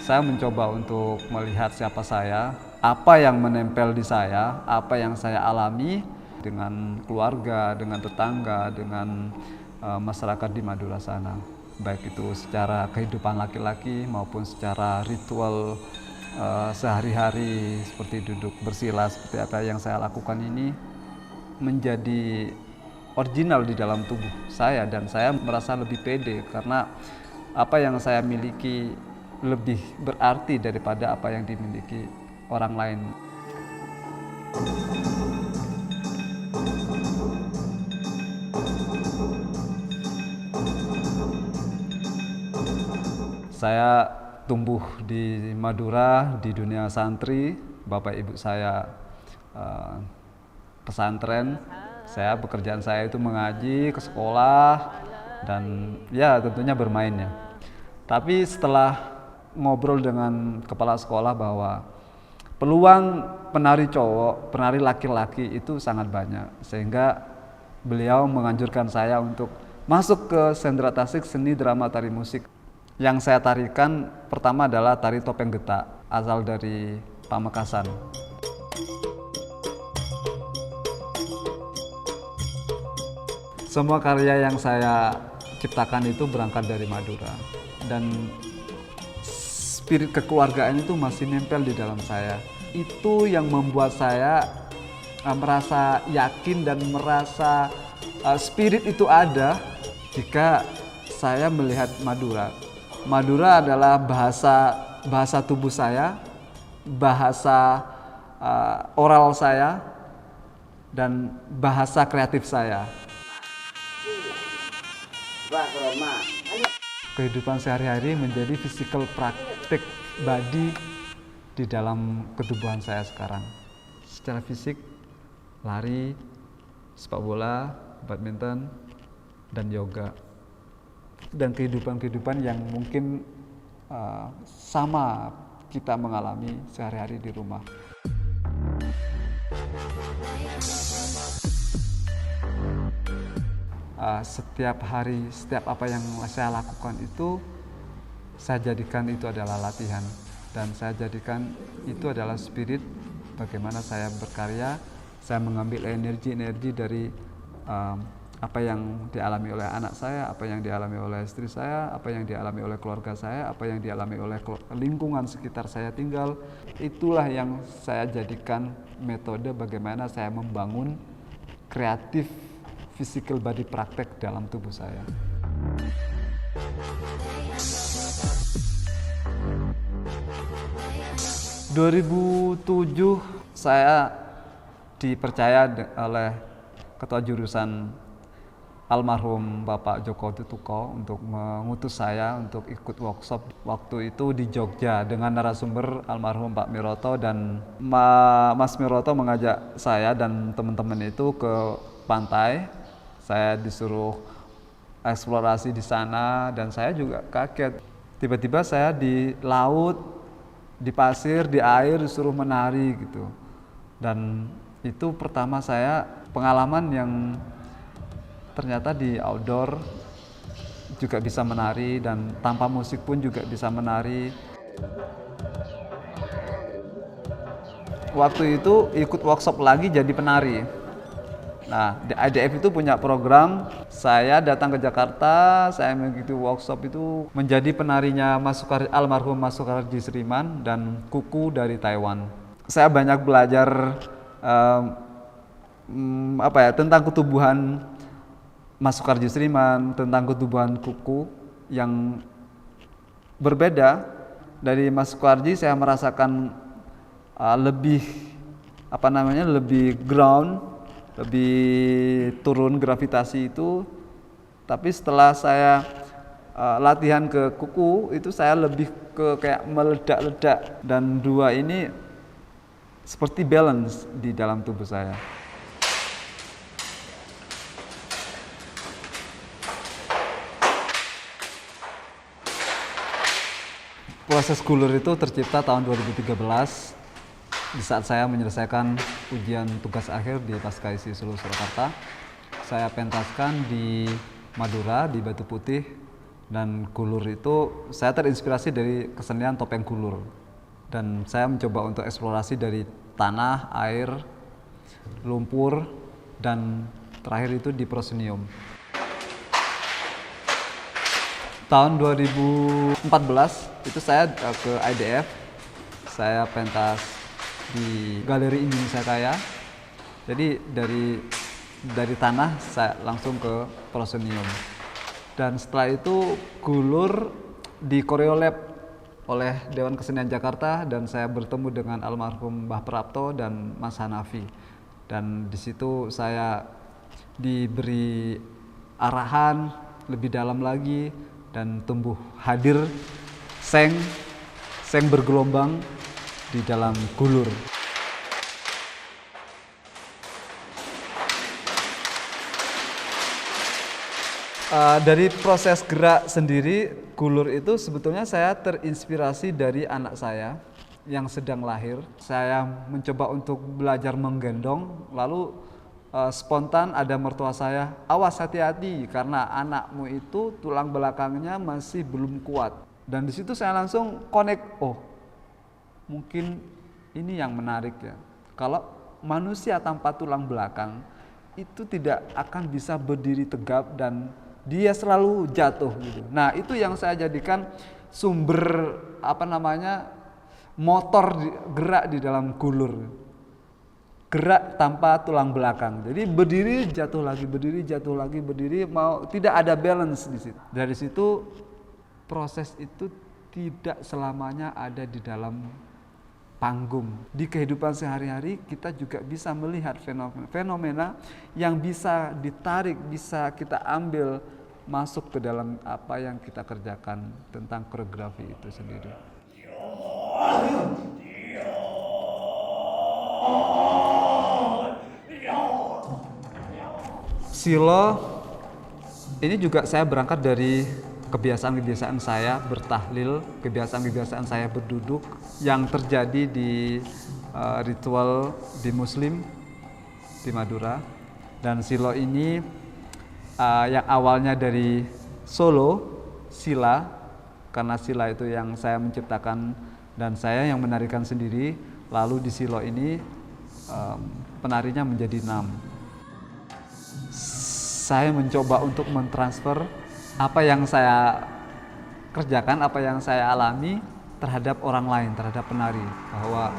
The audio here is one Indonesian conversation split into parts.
Saya mencoba untuk melihat siapa saya, apa yang menempel di saya, apa yang saya alami dengan keluarga, dengan tetangga, dengan masyarakat di Madura sana. Baik itu secara kehidupan laki-laki maupun secara ritual sehari-hari seperti duduk bersila, seperti apa yang saya lakukan ini menjadi original di dalam tubuh saya, dan saya merasa lebih pede karena apa yang saya miliki lebih berarti daripada apa yang dimiliki orang lain. Saya tumbuh di Madura, di dunia santri. Bapak ibu saya pesantren. Pekerjaan saya itu mengaji, ke sekolah, dan ya tentunya bermain ya. Tapi setelah ngobrol dengan kepala sekolah bahwa peluang penari cowok, penari laki-laki itu sangat banyak, sehingga beliau menganjurkan saya untuk masuk ke sentra tasik seni drama tari musik. Yang saya tarikan pertama adalah tari topeng getak, asal dari Pamekasan. Semua karya yang saya ciptakan itu berangkat dari Madura, dan spirit kekeluargaan itu masih nempel di dalam saya. Itu yang membuat saya merasa yakin dan merasa spirit itu ada jika saya melihat Madura. Madura adalah bahasa tubuh saya, bahasa oral saya, dan bahasa kreatif saya. Kehidupan sehari-hari menjadi physical praktik body di dalam ketubuhan saya sekarang. Secara fisik, lari, sepak bola, badminton, dan yoga. Dan kehidupan-kehidupan yang mungkin sama kita mengalami sehari-hari di rumah. Setiap hari, setiap apa yang saya lakukan itu, saya jadikan itu adalah latihan. Dan saya jadikan itu adalah spirit bagaimana saya berkarya. Saya mengambil energi-energi dari apa yang dialami oleh anak saya, apa yang dialami oleh istri saya, apa yang dialami oleh keluarga saya, apa yang dialami oleh lingkungan sekitar saya tinggal. Itulah yang saya jadikan metode bagaimana saya membangun kreatif physical body praktek dalam tubuh saya. Tahun 2007 saya dipercaya oleh ketua jurusan almarhum Bapak Joko Tutuko untuk mengutus saya untuk ikut workshop waktu itu di Jogja dengan narasumber almarhum Pak Miroto, dan Mas Miroto mengajak saya dan teman-teman itu ke pantai. Saya disuruh eksplorasi di sana dan saya juga kaget. Tiba-tiba saya di laut, di pasir, di air disuruh menari gitu. Dan itu pertama saya pengalaman yang ternyata di outdoor juga bisa menari, dan tanpa musik pun juga bisa menari. Waktu itu ikut workshop lagi jadi penari. Nah, di IDF itu punya program, saya datang ke Jakarta, saya mengikuti workshop itu menjadi penarinya almarhum Mas Sukarji Sriman dan Kuku dari Taiwan. Saya banyak belajar tentang ketubuhan Mas Sukarji Sriman, tentang ketubuhan Kuku yang berbeda. Dari Mas Sukarji saya merasakan lebih ground, lebih turun gravitasi itu. Tapi setelah saya latihan ke Kuku itu saya lebih ke kayak meledak-ledak, dan dua ini seperti balance di dalam tubuh saya. Proses Gulur itu tercipta tahun 2013 di saat saya menyelesaikan ujian tugas akhir di Pasca-ISI Solo Surakarta. Saya pentaskan di Madura, di Batu Putih, Dan Gulur itu saya terinspirasi dari kesenian topeng Gulur. Dan saya mencoba untuk eksplorasi dari tanah, air, lumpur, dan terakhir itu di prosenium. Tahun 2014 itu saya ke IDF, saya pentas di Galeri Indonesia Kaya. Jadi dari tanah saya langsung ke prosenium. Dan setelah itu Gulur di Koreolab oleh Dewan Kesenian Jakarta dan saya bertemu dengan almarhum Mbah Prapto dan Mas Hanafi. Dan di situ saya diberi arahan lebih dalam lagi dan tumbuh hadir seng bergelombang di dalam Gulur. Dari proses gerak sendiri, Gulur itu sebetulnya saya terinspirasi dari anak saya yang sedang lahir. Saya mencoba untuk belajar menggendong, lalu spontan ada mertua saya, awas hati-hati karena anakmu itu tulang belakangnya masih belum kuat. Dan di situ saya langsung connect, oh mungkin ini yang menarik ya. Kalau manusia tanpa tulang belakang itu tidak akan bisa berdiri tegap dan dia selalu jatuh gitu. Nah, itu yang saya jadikan sumber motor gerak di dalam Gulur. Gerak tanpa tulang belakang. Jadi berdiri jatuh lagi, berdiri mau tidak ada balance di situ. Dari situ proses itu tidak selamanya ada di dalam panggung. Di kehidupan sehari-hari kita juga bisa melihat fenomena yang bisa ditarik, bisa kita ambil masuk ke dalam apa yang kita kerjakan tentang koreografi itu sendiri. Silo ini juga saya berangkat dari kebiasaan-kebiasaan saya bertahlil, kebiasaan-kebiasaan saya berduduk yang terjadi di ritual di Muslim di Madura. Dan Silo ini yang awalnya dari Solo, Sila, karena Sila itu yang saya menciptakan dan saya yang menarikan sendiri. Lalu di Silo ini penarinya menjadi 6. Saya mencoba untuk mentransfer apa yang saya kerjakan, apa yang saya alami terhadap orang lain, terhadap penari. Bahwa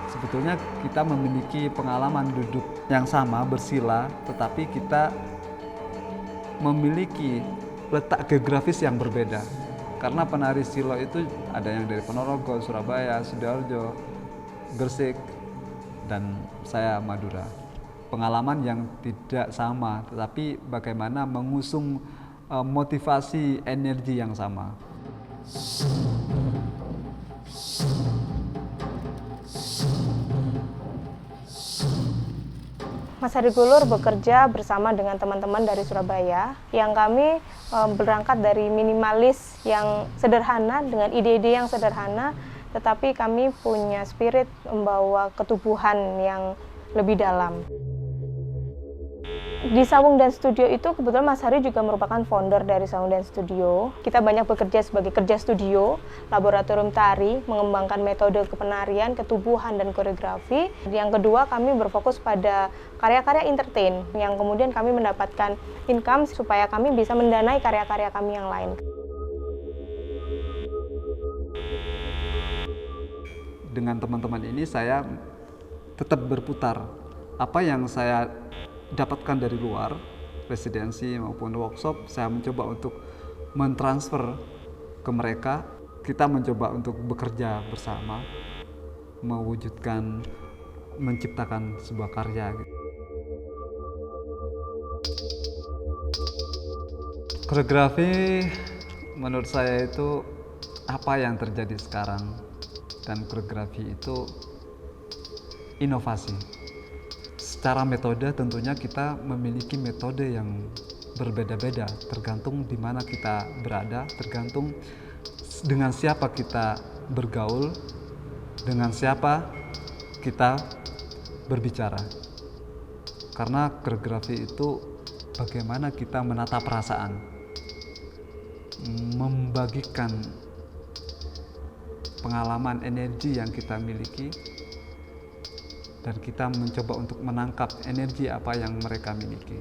sebetulnya kita memiliki pengalaman duduk yang sama, bersila, tetapi kita memiliki letak geografis yang berbeda. Karena penari Silo itu ada yang dari Ponorogo, Surabaya, Sidoarjo, Gresik, dan saya Madura. Pengalaman yang tidak sama, tetapi bagaimana mengusung motivasi energi yang sama. Mas Hari Gulur bekerja bersama dengan teman-teman dari Surabaya yang kami berangkat dari minimalis yang sederhana dengan ide-ide yang sederhana, tetapi kami punya spirit membawa ketubuhan yang lebih dalam. Di Sawung Dance Studio itu kebetulan Mas Hari juga merupakan founder dari Sawung Dance Studio. Kita banyak bekerja sebagai kerja studio, laboratorium tari, mengembangkan metode kepenarian, ketubuhan, dan koreografi. Yang kedua, kami berfokus pada karya-karya entertain, yang kemudian kami mendapatkan income supaya kami bisa mendanai karya-karya kami yang lain. Dengan teman-teman ini saya tetap berputar. Apa yang saya dapatkan dari luar, residensi maupun workshop, saya mencoba untuk mentransfer ke mereka. Kita mencoba untuk bekerja bersama, mewujudkan, menciptakan sebuah karya. Koreografi menurut saya itu apa yang terjadi sekarang, dan koreografi itu inovasi. Secara metode tentunya kita memiliki metode yang berbeda-beda, tergantung di mana kita berada, tergantung dengan siapa kita bergaul, dengan siapa kita berbicara. Karena koreografi itu bagaimana kita menata perasaan. membagikan pengalaman energi yang kita miliki, dan kita mencoba untuk menangkap energi apa yang mereka miliki.